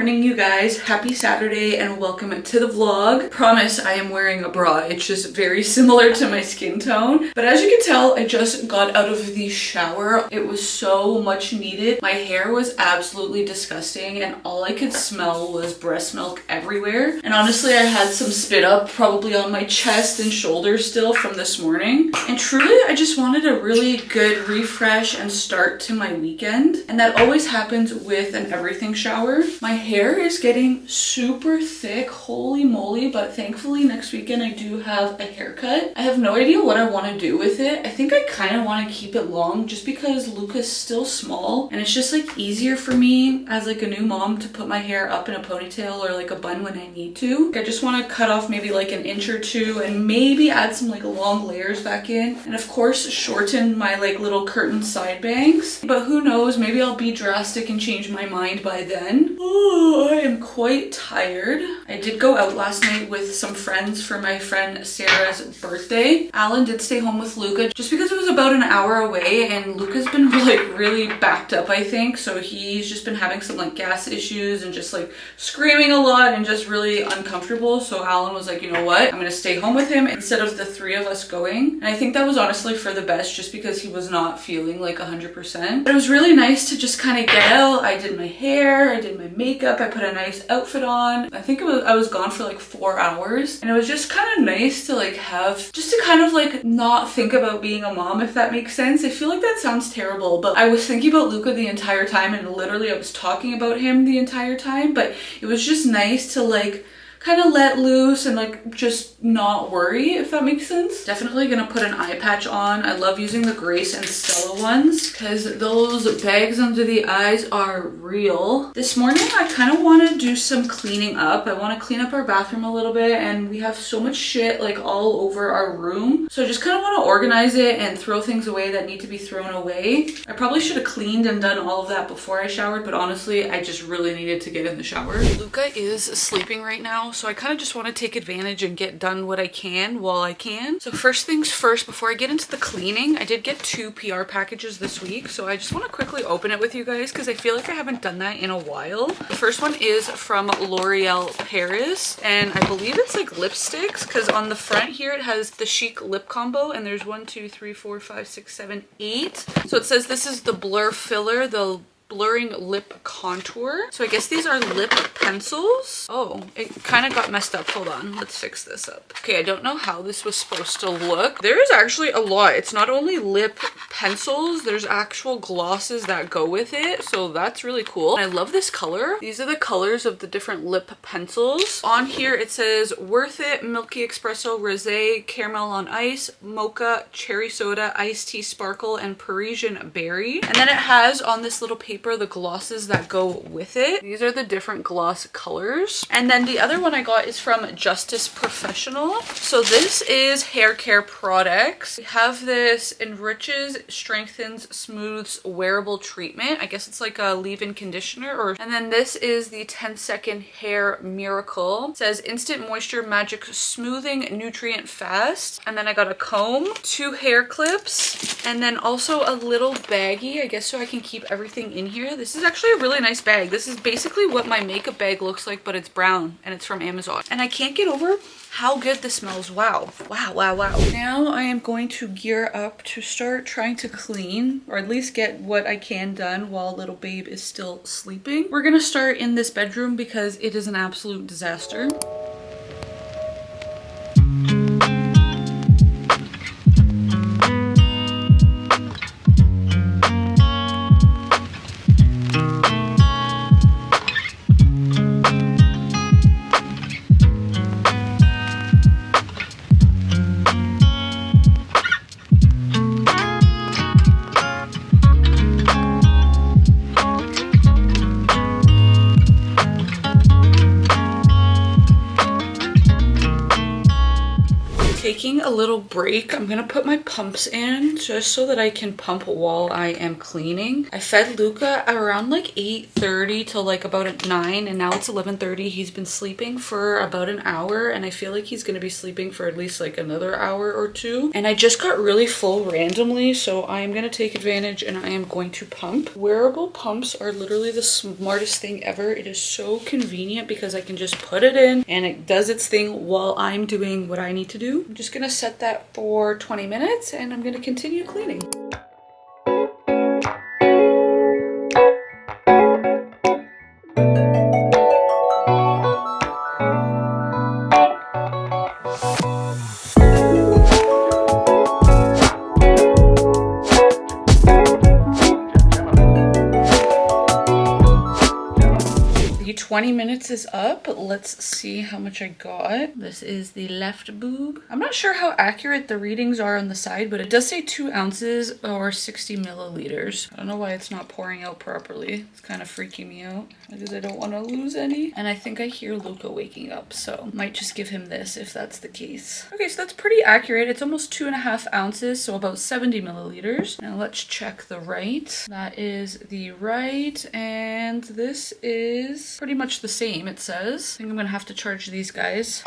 morning, you guys. Happy Saturday and welcome to the vlog. Promise I am wearing a bra. It's just very similar to my skin tone. But as you can tell, I just got out of the shower. It was so much needed. My hair was absolutely disgusting and all I could smell was breast milk everywhere. And honestly, I had some spit up probably on my chest and shoulders still from this morning. And truly, I just wanted a really good refresh and start to my weekend. And that always happens with an everything shower. My hair is getting super thick, holy moly, but thankfully next weekend I do have a haircut. I have no idea what I want to do with it. I think I kind of want to keep it long just because Luka's still small and it's just like easier for me as like a new mom to put my hair up in a ponytail or like a bun when I need to. I just want to cut off maybe like an inch or two and maybe add some like long layers back in, and of course shorten my like little curtain side bangs. But who knows, maybe I'll be drastic and change my mind by then. Oh, I am quite tired. I did go out last night with some friends for my friend Sarah's birthday. Alan did stay home with Luka just because it was about an hour away and Luka's been like really backed up, I think. So he's just been having some like gas issues and just like screaming a lot and just really uncomfortable. So Alan was like, you know what? I'm gonna stay home with him instead of the three of us going. And I think that was honestly for the best just because he was not feeling like 100%. But it was really nice to just kind of get out. I did my hair, I did my makeup, I put a nice outfit on. I think I was gone for like 4 hours and it was just kind of nice to like have, just to kind of like not think about being a mom, if that makes sense. I feel like that sounds terrible, but I was thinking about Luka the entire time and literally I was talking about him the entire time, but it was just nice to like kind of let loose and like just not worry, if that makes sense. Definitely gonna put an eye patch on. I love using the Grace and Stella ones because those bags under the eyes are real. This morning I kind of want to do some cleaning up. I want to clean up our bathroom a little bit and we have so much shit like all over our room. So I just kind of want to organize it and throw things away that need to be thrown away. I probably should have cleaned and done all of that before I showered, but honestly I just really needed to get in the shower. Luka is sleeping right now, so I kind of just want to take advantage and get done what I can while I can. So first things first, before I get into the cleaning, I did get 2 PR packages this week, so I just want to quickly open it with you guys because I feel like I haven't done that in a while. The first one is from L'Oreal Paris, and I believe it's like lipsticks because on the front here it has the Chic lip combo, and there's 1, 2, 3, 4, 5, 6, 7, 8. So it says this is the blur filler, the blurring lip contour. So I guess these are lip pencils. Oh, it kind of got messed up. Hold on, let's fix this up. Okay, I don't know how this was supposed to look. There is actually a lot. It's not only lip pencils, there's actual glosses that go with it. So that's really cool. I love this color. These are the colors of the different lip pencils. On here it says Worth It, Milky Espresso, Rosé, Caramel on Ice, Mocha, Cherry Soda, Iced Tea Sparkle, and Parisian Berry. And then it has on this little paper the glosses that go with it. These are the different gloss colors. And then the other one I got is from Justice Professional. So this is hair care products. We have this enriches, strengthens, smooths wearable treatment. I guess it's like a leave-in conditioner. And then this is the 10-second hair miracle. It says instant moisture magic smoothing nutrient fast. And then I got a comb, 2 hair clips, and then also a little baggie, I guess, so I can keep everything in here. This is actually a really nice bag. This is basically what my makeup bag looks like, but it's brown and it's from Amazon. And I can't get over how good this smells. Wow. Wow, wow, wow. Now I am going to gear up to start trying to clean, or at least get what I can done while little babe is still sleeping. We're gonna start in this bedroom because it is an absolute disaster. little break. I'm gonna put my pumps in just so that I can pump while I am cleaning. I fed Luka around like 8:30 till like about at 9, and now it's 11:30. He's been sleeping for about an hour, and I feel like he's gonna be sleeping for at least like another hour or two. And I just got really full randomly, so I am gonna take advantage and I am going to pump. Wearable pumps are literally the smartest thing ever. It is so convenient because I can just put it in and it does its thing while I'm doing what I need to do. I'm just gonna set that for 20 minutes and I'm gonna continue cleaning. The 20 minutes is up. Let's see how much I got. This is the left boob. I'm not sure how accurate the readings are on the side, but it does say 2 ounces or 60 milliliters. I don't know why it's not pouring out properly. It's kind of freaking me out because I don't want to lose any. And I think I hear Luka waking up, so might just give him this if that's the case. Okay, so that's pretty accurate. It's almost 2.5 ounces, so about 70 milliliters. Now let's check the right. That is the right, and this is pretty much the same, it says. I think I'm gonna have to charge these guys.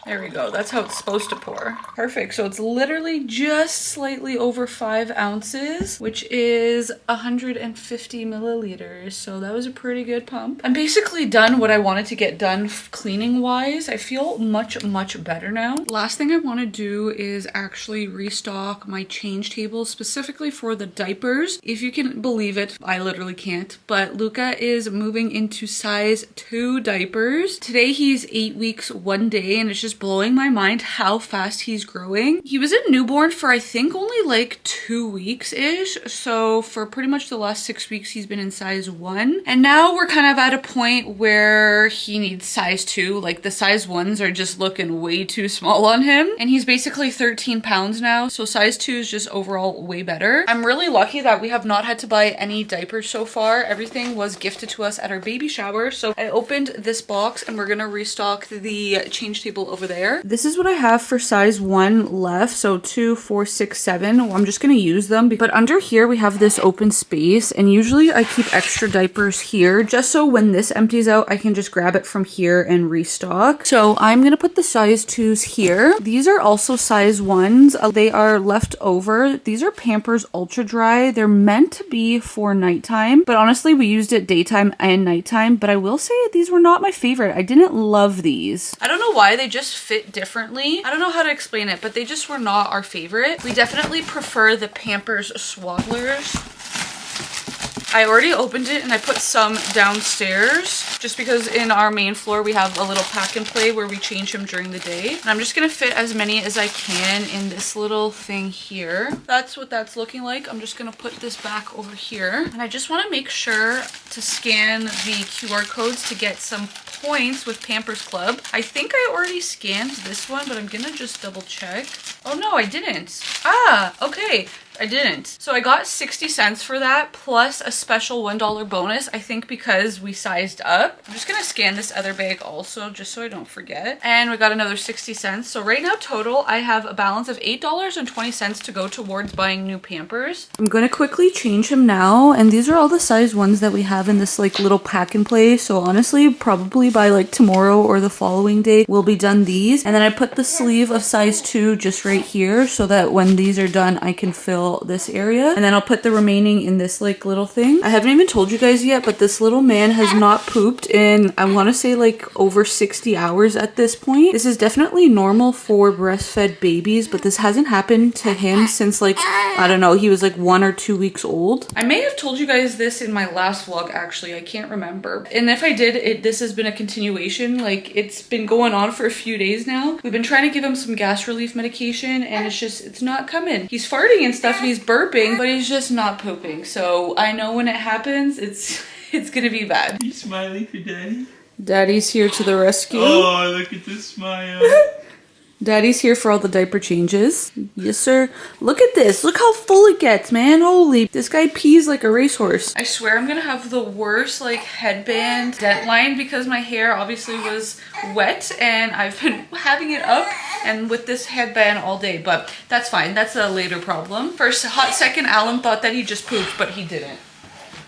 There we go. That's how it's supposed to pour. Perfect. So it's literally just slightly over 5 ounces, which is 150 milliliters. So that was a pretty good pump. I'm basically done what I wanted to get done cleaning wise. I feel much better now. Last thing I want to do is actually restock my change table specifically for the diapers. If you can believe it, I literally can't, but Luka is moving into size 2 diapers. Today he's 8 weeks 1 day, and it's just blowing my mind how fast he's growing. He was a newborn for I think only like 2 weeks-ish. So for pretty much the last 6 weeks, he's been in size 1. And now we're kind of at a point where he needs size 2. Like the size 1s are just looking way too small on him. And he's basically 13 pounds now. So size 2 is just overall way better. I'm really lucky that we have not had to buy any diapers so far. Everything was gifted to us at our baby shower. So I opened this box and we're gonna restock the change table over there. This is what I have for size 1 left. So 2, 4, 6, 7. Well, I'm just gonna use them. But under here we have this open space, and usually I keep extra diapers here just so when this empties out I can just grab it from here and restock. So I'm gonna put the size 2s here. These are also size 1s. They are left over. These are Pampers Ultra Dry. They're meant to be for nighttime, but honestly we used it daytime and nighttime. But I will say these were not my favorite. I didn't love these. I don't know why, they just fit differently. I don't know how to explain it, but they just were not our favorite. We definitely prefer the Pampers Swaddlers. I already opened it and I put some downstairs just because in our main floor we have a little pack and play where we change him during the day. And I'm just gonna fit as many as I can in this little thing here. That's what that's looking like. I'm just gonna put this back over here. And I just wanna make sure to scan the QR codes to get some points with Pampers Club. I think I already scanned this one, but I'm gonna just double check. Oh no, I didn't. Ah, okay. I didn't. So I got 60 cents for that plus a special $1 bonus, I think because we sized up. I'm just gonna scan this other bag also just so I don't forget. And we got another 60 cents. So right now total, I have a balance of $8.20 to go towards buying new Pampers. I'm gonna quickly change him now. And these are all the size ones that we have in this like little pack and play. So honestly, probably by like tomorrow or the following day, we'll be done these. And then I put the sleeve of size 2 just right here so that when these are done, I can fill this area, and then I'll put the remaining in this like little thing. I haven't even told you guys yet, but this little man has not pooped in I want to say like over 60 hours at this point. This is definitely normal for breastfed babies, but this hasn't happened to him since like I don't know, he was like 1 or 2 weeks old. I may have told you guys this in my last vlog actually, I can't remember, and if I did, this has been a continuation. Like it's been going on for a few days now. We've been trying to give him some gas relief medication and it's not coming. He's farting and stuff and he's burping, but he's just not pooping. So I know when it happens, it's gonna be bad. You smiling for daddy? Daddy's here to the rescue. Oh, look at this smile. Daddy's here for all the diaper changes. Yes, sir. Look at this. Look how full it gets, man. Holy, this guy pees like a racehorse. I swear I'm gonna have the worst like headband dent line because my hair obviously was wet and I've been having it up and with this headband all day, but that's fine. That's a later problem. First hot second, Alan thought that he just pooped, but he didn't.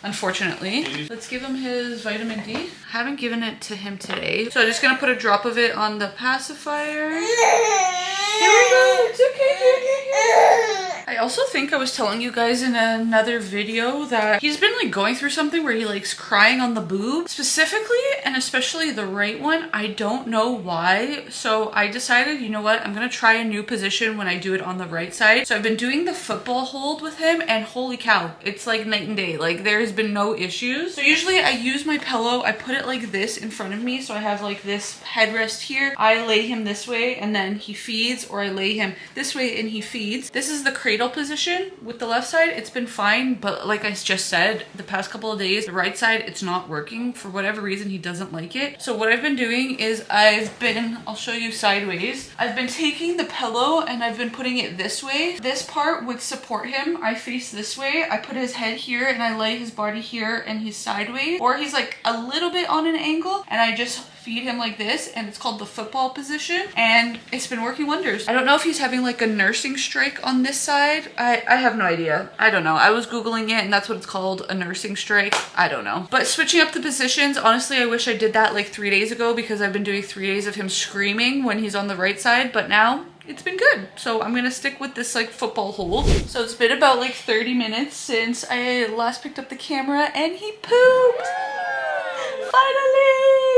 Unfortunately. Let's give him his vitamin D. Haven't given it to him today. So I'm just gonna put a drop of it on the pacifier. Here we go. It's okay, dude. You're here. I also think I was telling you guys in another video that he's been like going through something where he likes crying on the boob. Specifically, and especially the right one. I don't know why. So I decided, you know what? I'm gonna try a new position when I do it on the right side. So I've been doing the football hold with him and holy cow, it's like night and day. Like there's been no issues. So usually I use my pillow, I put it like this in front of me. So I have like this headrest here. I lay him this way and then he feeds, or I lay him this way and he feeds. This is the cradle position with the left side. It's been fine, but like I just said, the past couple of days, the right side, it's not working. For whatever reason, he doesn't like it. So what I've been doing is I'll show you sideways. I've been taking the pillow and I've been putting it this way. This part would support him. I face this way. I put his head here and I lay his body here and he's sideways, or he's like a little bit on an angle and I just feed him like this, and it's called the football position and it's been working wonders. I don't know if he's having like a nursing strike on this side. I have no idea. I don't know. I was Googling it and that's what it's called, a nursing strike. I don't know. But switching up the positions, honestly, I wish I did that like 3 days ago because I've been doing 3 days of him screaming when he's on the right side, but now it's been good. So I'm gonna stick with this like football hold. So it's been about like 30 minutes since I last picked up the camera and he pooped. Finally!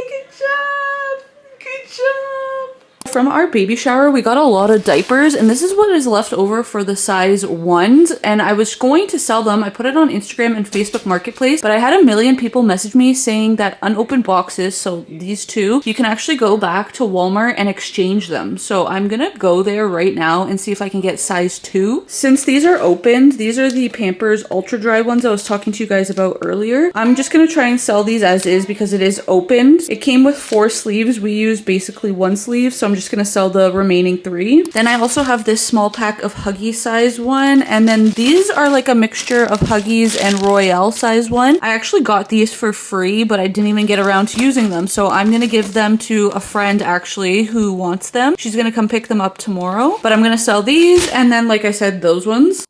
Good job! Good job! From our baby shower, we got a lot of diapers, and this is what is left over for the size 1s, and I was going to sell them. I put it on Instagram and Facebook Marketplace, but I had a million people message me saying that unopened boxes, so these two, you can actually go back to Walmart and exchange them. So I'm gonna go there right now and see if I can get size 2. Since these are opened, these are the Pampers Ultra Dry ones I was talking to you guys about earlier. I'm just gonna try and sell these as is because it is opened. It came with 4 sleeves. We used basically 1 sleeve, so I'm just gonna sell the remaining 3. Then I also have this small pack of Huggies size 1, and then these are like a mixture of Huggies and Royale size 1. I actually got these for free, but I didn't even get around to using them, so I'm gonna give them to a friend actually who wants them. She's gonna come pick them up tomorrow, but I'm gonna sell these, and then like I said, those ones.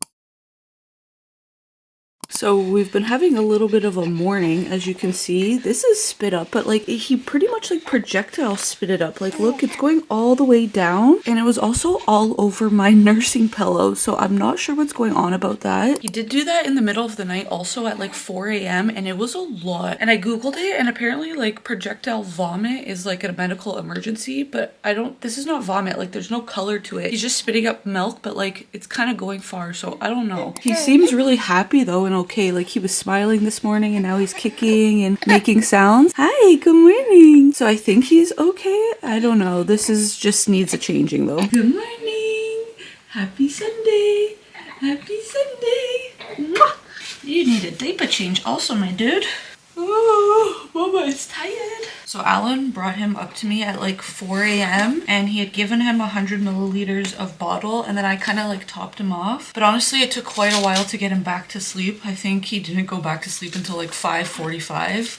So we've been having a little bit of a morning, as you can see. This is spit up, but like he pretty much like projectile spit it up. Like look, it's going all the way down, and it was also all over my nursing pillow. So I'm not sure what's going on about that. He did do that in the middle of the night also at like 4 a.m. and it was a lot. And I googled it, and apparently like projectile vomit is like a medical emergency, but this is not vomit. Like there's no color to it. He's just spitting up milk, but like it's kind of going far, so I don't know. He seems really happy though and okay. Like he was smiling this morning and now he's kicking and making sounds. Hi, good morning. So I think he's okay. I don't know. This is just needs a changing though. Good morning. Happy Sunday. Happy Sunday. Mwah. You need a diaper change also, my dude. Oh, Mama is tired. So Alan brought him up to me at like 4 a.m. and he had given him 100 milliliters of bottle, and then I kind of like topped him off. But honestly, it took quite a while to get him back to sleep. I think he didn't go back to sleep until like 5:45.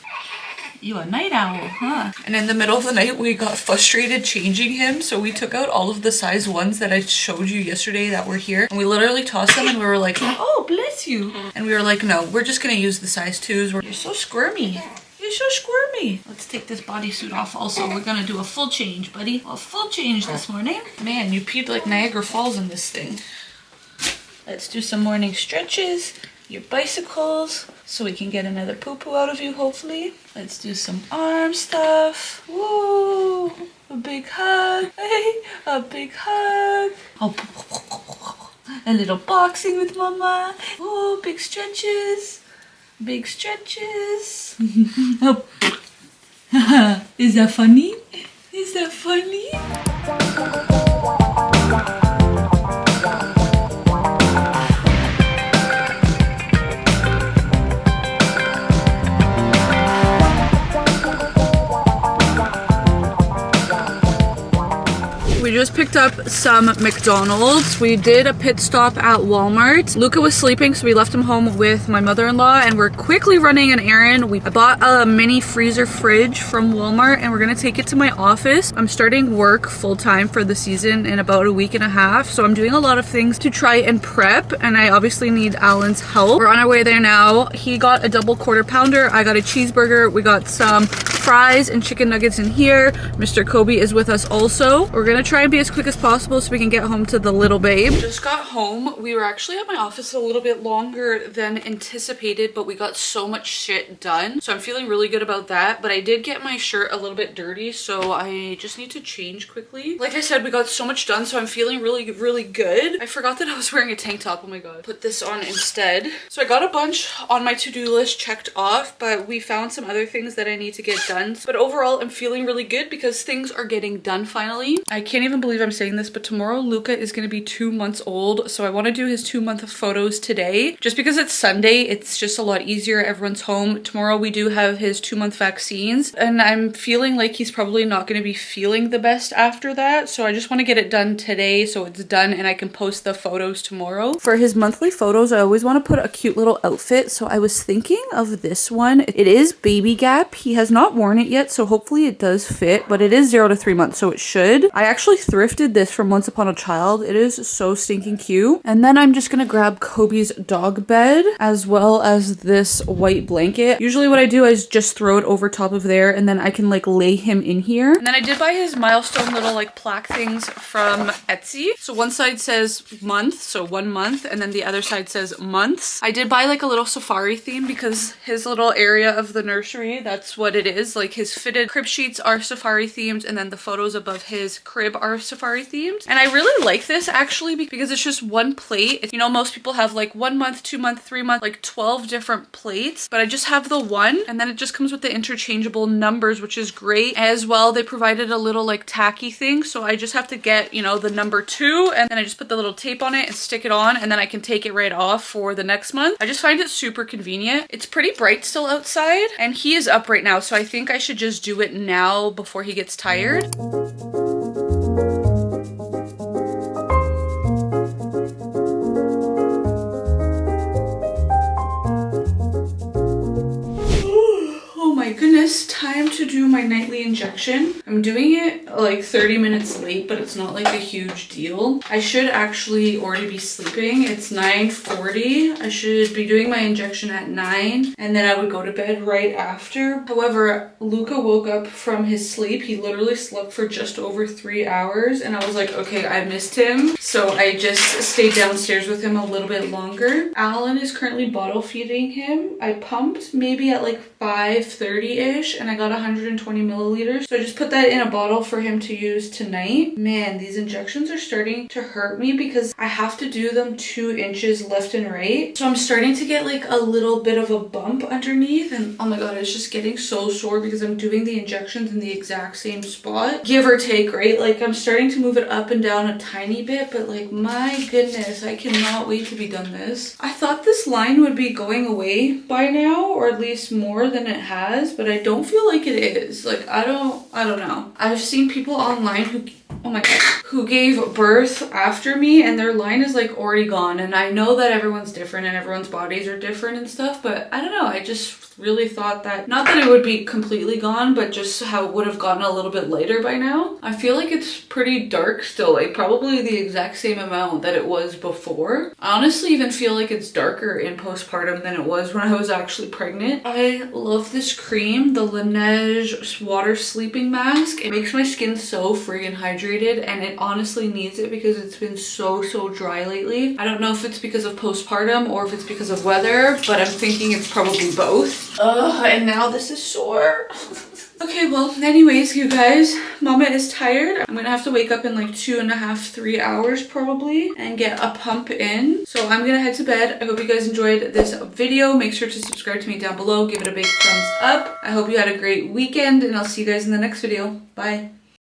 You a night owl, huh? And in the middle of the night, we got frustrated changing him. So we took out all of the size 1s that I showed you yesterday that were here. And we literally tossed them and we were like, oh, bless you. And we were like, no, we're just gonna use the size 2s. You're so squirmy. You're so squirmy. Let's take this bodysuit off also. We're gonna do a full change, buddy. A full change this morning. Man, you peed like Niagara Falls in this thing. Let's do some morning stretches. Your bicycles, so we can get another poo-poo out of you, hopefully. Let's do some arm stuff. Woo! A big hug. Hey, a big hug. Oh, a little boxing with Mama. Oh, big stretches. Big stretches. Oh. Is that funny? Is that funny? just picked up some McDonald's. We did a pit stop at Walmart. Luka was sleeping, so we left him home with my mother-in-law, and we're quickly running an errand. I bought a mini freezer fridge from Walmart, and we're gonna take it to my office. I'm starting work full-time for the season in about a week and a half, so I'm doing a lot of things to try and prep, and I obviously need Alan's help. We're on our way there now. He got a double quarter pounder. I got a cheeseburger. We got some fries and chicken nuggets in here. Mr. Kobe is with us also. We're gonna try and be as quick as possible so we can get home to the little babe. Just got home. We were actually at my office a little bit longer than anticipated, but we got so much shit done. So I'm feeling really good about that. But I did get my shirt a little bit dirty, so I just need to change quickly. Like I said, we got so much done, so I'm feeling really, really good. I forgot that I was wearing a tank top. Oh my god. Put this on instead. So I got a bunch on my to-do list checked off, but we found some other things that I need to get done. But overall, I'm feeling really good because things are getting done finally. I can't even believe I'm saying this, but tomorrow Luka is going to be 2 months old. So I want to do his 2-month photos today. Just because it's Sunday, it's just a lot easier. Everyone's home. Tomorrow we do have his 2-month vaccines, and I'm feeling like he's probably not going to be feeling the best after that. So I just want to get it done today so it's done and I can post the photos tomorrow. For his monthly photos, I always want to put a cute little outfit. So I was thinking of this one. It is Baby Gap. He has not worn it yet, so hopefully it does fit, but it is 0 to 3 months, so it should. I actually thrifted this from Once Upon a Child. It is so stinking cute. And then I'm just gonna grab Kobe's dog bed as well as this white blanket. Usually what I do is just throw it over top of there, and then I can like lay him in here. And then I did buy his milestone little like plaque things from Etsy. So one side says month, so 1 month, and then the other side says months. I did buy like a little safari theme because his little area of the nursery, that's what it is. Like his fitted crib sheets are safari themed, and then the photos above his crib are safari themed. And I really like this actually because it's just one plate. You know, most people have like 1 month, 2 month, 3 month, like 12 different plates, but I just have the one, and then it just comes with the interchangeable numbers, which is great. As well, they provided a little like tacky thing, so I just have to get, you know, the number 2, and then I just put the little tape on it and stick it on, and then I can take it right off for the next month. I just find it super convenient. It's pretty bright still outside, and he is up right now, so I think I should just do it now before he gets tired. My goodness, time to do my nightly injection. I'm doing it like 30 minutes late, but it's not like a huge deal. I should actually already be sleeping. It's 9:40. I should be doing my injection at 9, and then I would go to bed right after. However, Luka woke up from his sleep. He literally slept for just over 3 hours, and I was like, okay, I missed him. So I just stayed downstairs with him a little bit longer. Alan is currently bottle feeding him. I pumped maybe at like 5:30-ish, and I got 120 milliliters. So I just put that in a bottle for him to use tonight. Man, these injections are starting to hurt me because I have to do them 2 inches left and right. So I'm starting to get like a little bit of a bump underneath, and oh my god, it's just getting so sore because I'm doing the injections in the exact same spot, give or take, right? Like I'm starting to move it up and down a tiny bit, but like my goodness, I cannot wait to be done this. I thought this line would be going away by now, or at least more than it has, but I don't feel like it is. Like I don't know. I've seen people online who, oh my god, who gave birth after me, and their line is like already gone. And I know that everyone's different and everyone's bodies are different and stuff, but I don't know. I just really thought that, not that it would be completely gone, but just how it would have gotten a little bit lighter by now. I feel like it's pretty dark still, like probably the exact same amount that it was before. I honestly even feel like it's darker in postpartum than it was when I was actually pregnant. I love this cream, the Laneige water sleeping mask. It makes my skin so friggin' hydrated, and it honestly needs it because it's been so dry lately. I don't know if it's because of postpartum or if it's because of weather, but I'm thinking it's probably both. Ugh, and now this is sore. Okay, well, anyways, you guys, Mama is tired. I'm gonna have to wake up in like 2.5, 3 hours probably and get a pump in. So I'm gonna head to bed. I hope you guys enjoyed this video. Make sure to subscribe to me down below. Give it a big thumbs up. I hope you had a great weekend, and I'll see you guys in the next video. Bye.